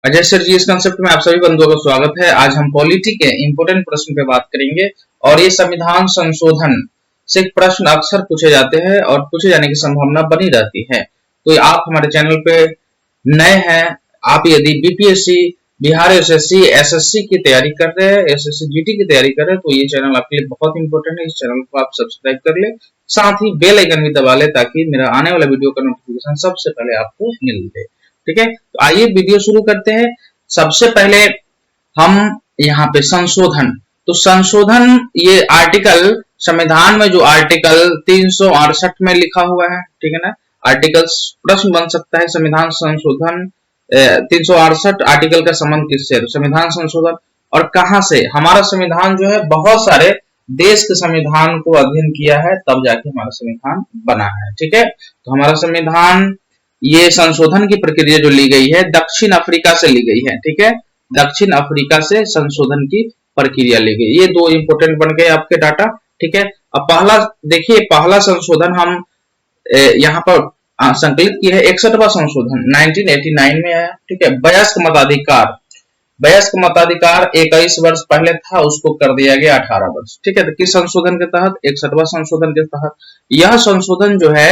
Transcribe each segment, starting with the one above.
Ajay sir जी, इस concept में आप सभी बंधुओं का स्वागत है। आज हम पॉलिटी के इंपोर्टेंट प्रश्न पे बात करेंगे और ये संविधान संशोधन से प्रश्न अक्सर पूछे जाते हैं और पूछे जाने की संभावना बनी रहती है। तो आप हमारे चैनल पे नए हैं, आप यदि बीपीएससी, बिहार एसएससी, एसएससी की तैयारी कर रहे हैं, एसएससी जीटी की तैयारी कर रहे हैं, तो ये चैनल आपके लिए बहुत इंपॉर्टेंट है। इस चैनल को आप सब्सक्राइब कर ले, साथ ही बेल आइकन भी दबा ले ताकि मेरा आने वाला वीडियो का नोटिफिकेशन सबसे पहले आपको मिल जाए। ठीक है, तो आइए वीडियो शुरू करते हैं। सबसे पहले हम यहाँ पे संशोधन, तो संशोधन ये आर्टिकल, संविधान में जो आर्टिकल 368 में लिखा हुआ है, ठीक है ना। आर्टिकल्स प्रश्न बन सकता है, संविधान संशोधन 368 आर्टिकल का संबंध किससे है? तो संविधान संशोधन और कहां से? हमारा संविधान जो है बहुत सारे देश के संविधान को अध्ययन किया है, तब जाके हमारा संविधान बना है। ठीक है, तो हमारा संविधान, ये संशोधन की प्रक्रिया जो ली गई है दक्षिण अफ्रीका से ली गई है। ठीक है, दक्षिण अफ्रीका से संशोधन की प्रक्रिया ली गई। ये दो इंपोर्टेंट बन गए आपके डाटा। ठीक है, अब पहला देखिए, पहला संशोधन हम यहाँ पर संकलित किया है। 61वां संशोधन 1989 में आया। ठीक है, वयस्क मताधिकार, वयस्क मताधिकार 21 वर्ष पहले था, उसको कर दिया गया 18 वर्ष। ठीक है, तो किस संशोधन के तहत? 61वां संशोधन के तहत। यह संशोधन जो है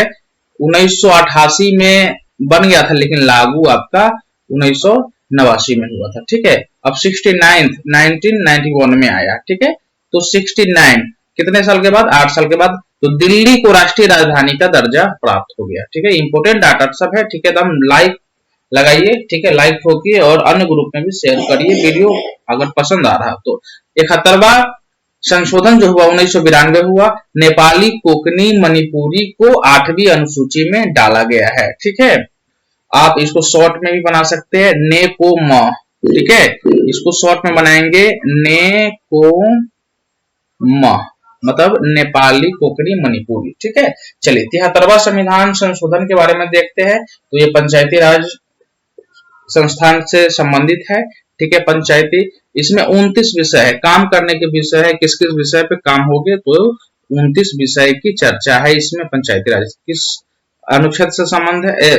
1988 में बन गया था, लेकिन लागू आपका 1989 में हुआ था। ठीक है, अब 69th 1991 में आया। ठीक है, तो 69 कितने साल के बाद? 8 साल के बाद। तो दिल्ली को राष्ट्रीय राजधानी का दर्जा प्राप्त हो गया। ठीक है, इंपोर्टेंट डाटा सब है। ठीक है, तो हम लाइक लगाइए, ठीक है, लाइक ठोकिए और अन्य ग्रुप में भी शेयर करिए वीडियो अगर पसंद आ रहा तो। 71वां संशोधन जो हुआ 1992 हुआ, नेपाली, कोकनी, मणिपुरी को 8वीं अनुसूची में डाला गया है। ठीक है, आप इसको शॉर्ट में भी बना सकते हैं, ने को म। ठीक है, इसको शॉर्ट में बनाएंगे ने को म, मतलब नेपाली, कोकनी, मणिपुरी। ठीक है, चलिए 73वां संविधान संशोधन के बारे में देखते हैं। तो ये पंचायती राज संस्थान से संबंधित है। ठीक है, पंचायती, इसमें 29 विषय है, काम करने के विषय है। किस किस विषय पे काम होंगे? तो 29 विषय की चर्चा है इसमें। पंचायती राज किस अनुच्छेद से संबंध है,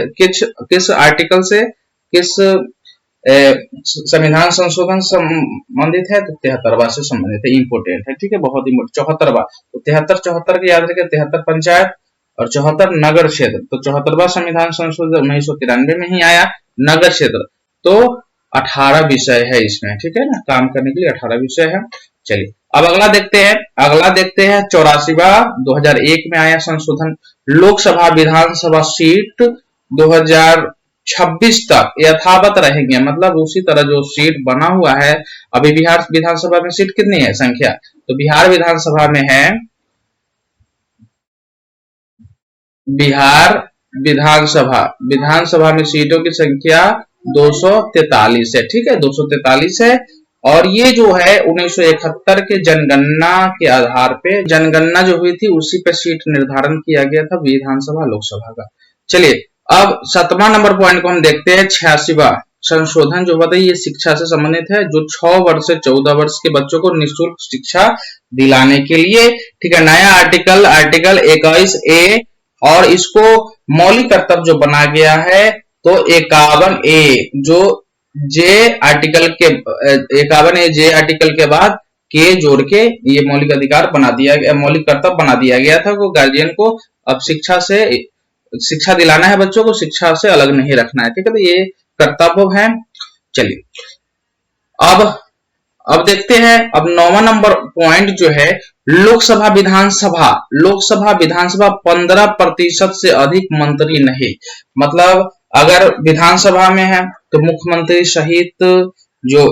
किस आर्टिकल से, किस संविधान संशोधन संबंधित है? तो 73वां से संबंधित है, इंपोर्टेंट है। ठीक है, बहुत इंपोर्टेंट। 74वां, तो 73 के याद रखें, 73 पंचायत और 74 नगर क्षेत्र। तो 74वां संविधान संशोधन 1993 में ही आया। नगर क्षेत्र तो 18 विषय है इसमें। ठीक है ना, काम करने के लिए 18 विषय है। चलिए अब अगला देखते हैं। अगला देखते हैं 84वां 2001 में आया संशोधन। लोकसभा विधानसभा सीट 2026 तक यथावत रहेंगे, मतलब उसी तरह जो सीट बना हुआ है। अभी बिहार विधानसभा में सीट कितनी है संख्या? तो बिहार विधानसभा में है, बिहार विधानसभा में सीटों की संख्या 243 है। ठीक है, 243 है। और ये जो है 1971 के जनगणना के आधार पे, जनगणना जो हुई थी उसी पे सीट निर्धारण किया गया था विधानसभा लोकसभा का। चलिए अब 7वां नंबर पॉइंट को हम देखते हैं। 86वां संशोधन जो हुआ था ये शिक्षा से संबंधित है, जो 6 वर्ष से 14 वर्ष के बच्चों को निःशुल्क शिक्षा दिलाने के लिए। ठीक है, नया आर्टिकल 21A, और इसको मौलिक कर्तव्य जो बना गया है तो 51A, जो जे आर्टिकल के 51A जे आर्टिकल के बाद के जोड़ के ये मौलिक अधिकार बना दिया गया, मौलिक कर्तव्य बना दिया गया था को गार्जियन को अब शिक्षा दिलाना है, बच्चों को शिक्षा से अलग नहीं रखना है। ठीक है, तो ये कर्तव्य है। चलिए अब देखते हैं। अब 9वां नंबर पॉइंट जो है, लोकसभा विधानसभा 15% से अधिक मंत्री नहीं, मतलब अगर विधानसभा में है तो मुख्यमंत्री सहित जो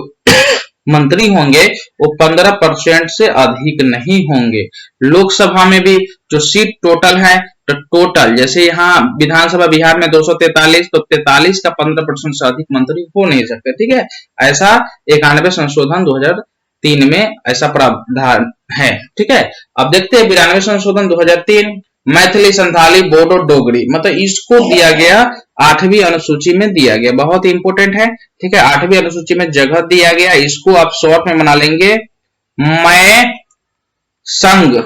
मंत्री होंगे वो 15% से अधिक नहीं होंगे। लोकसभा में भी जो सीट टोटल है, तो टोटल जैसे यहाँ विधानसभा बिहार में 243, तो 43 का 15% से अधिक मंत्री हो नहीं सकते। ठीक है, ऐसा 91 संशोधन 2003 में ऐसा प्रावधान है। ठीक है, अब देखते हैं 92 संशोधन 2003। मैथिली, संथाली, बोडो, डोगरी, मतलब इसको दिया गया 8वीं अनुसूची में दिया गया, बहुत इंपोर्टेंट है। ठीक है, 8वीं अनुसूची में जगह दिया गया। इसको आप शॉर्ट में बना लेंगे, मैं संग,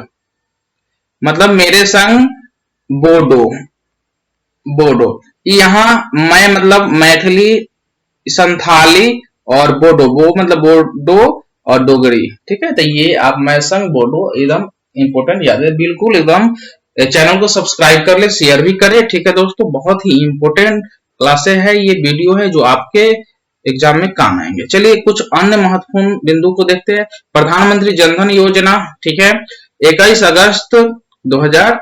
मतलब मेरे संग बोडो। यहाँ मैं मतलब मैथिली संथाली और बोडो, वो मतलब बोडो और डोगरी, ठीक है। तो ये आप मैसंग बोडो एकदम इंपोर्टेंट याद है, बिल्कुल एकदम चैनल को सब्सक्राइब कर ले, शेयर भी करें, ठीक है दोस्तों। बहुत ही इंपोर्टेंट क्लासे है, ये वीडियो है जो आपके एग्जाम में काम आएंगे। चलिए कुछ अन्य महत्वपूर्ण बिंदु को देखते हैं। प्रधानमंत्री जनधन योजना, ठीक है, 21 अगस्त 2014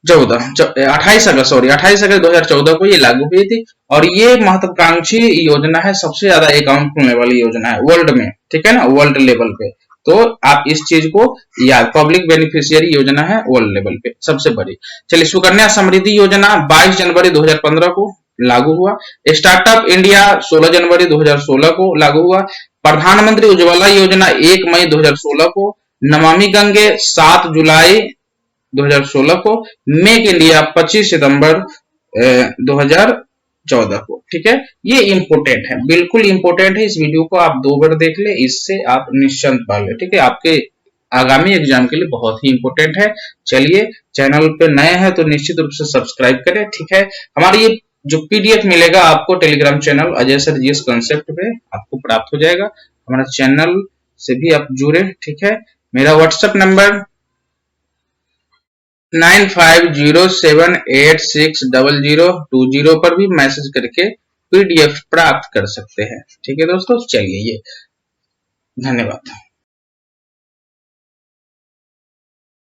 28 अगस्त 2014 को ये लागू हुई थी और ये महत्वाकांक्षी योजना है, सबसे ज्यादा अकाउंट खुलने वाली योजना है वर्ल्ड में, ठीक है ना, वर्ल्ड लेवल पे। तो आप इस चीज को याद, पब्लिक बेनिफिशियरी योजना है वर्ल्ड लेवल पे सबसे बड़ी। चलिए सुकन्या समृद्धि योजना 22 जनवरी 2015 को लागू हुआ। स्टार्टअप इंडिया 16 जनवरी 2016 को लागू हुआ। प्रधानमंत्री उज्ज्वला योजना 1 मई 2016 को। नमामि गंगे 7 जुलाई 2016 को। मेक इंडिया 25 सितंबर 2014 को, ठीक है। ये इंपोर्टेंट है, बिल्कुल इंपोर्टेंट है। इस वीडियो को आप 2 बार देख ले, इससे आप निश्चिंत पा ले, ठीक है। आपके आगामी एग्जाम के लिए बहुत ही इंपोर्टेंट है। चलिए चैनल पे नए हैं तो निश्चित रूप से सब्सक्राइब करें, ठीक है। हमारी ये जो पीडीएफ मिलेगा आपको Telegram channel Ajay sir GS concept पे आपको प्राप्त हो जाएगा। हमारा चैनल से भी आप जुड़े, ठीक है। मेरा व्हाट्सएप नंबर 9507860020 पर भी मैसेज करके पीडीएफ प्राप्त कर सकते हैं, ठीक है दोस्तों। चलिए ये धन्यवाद।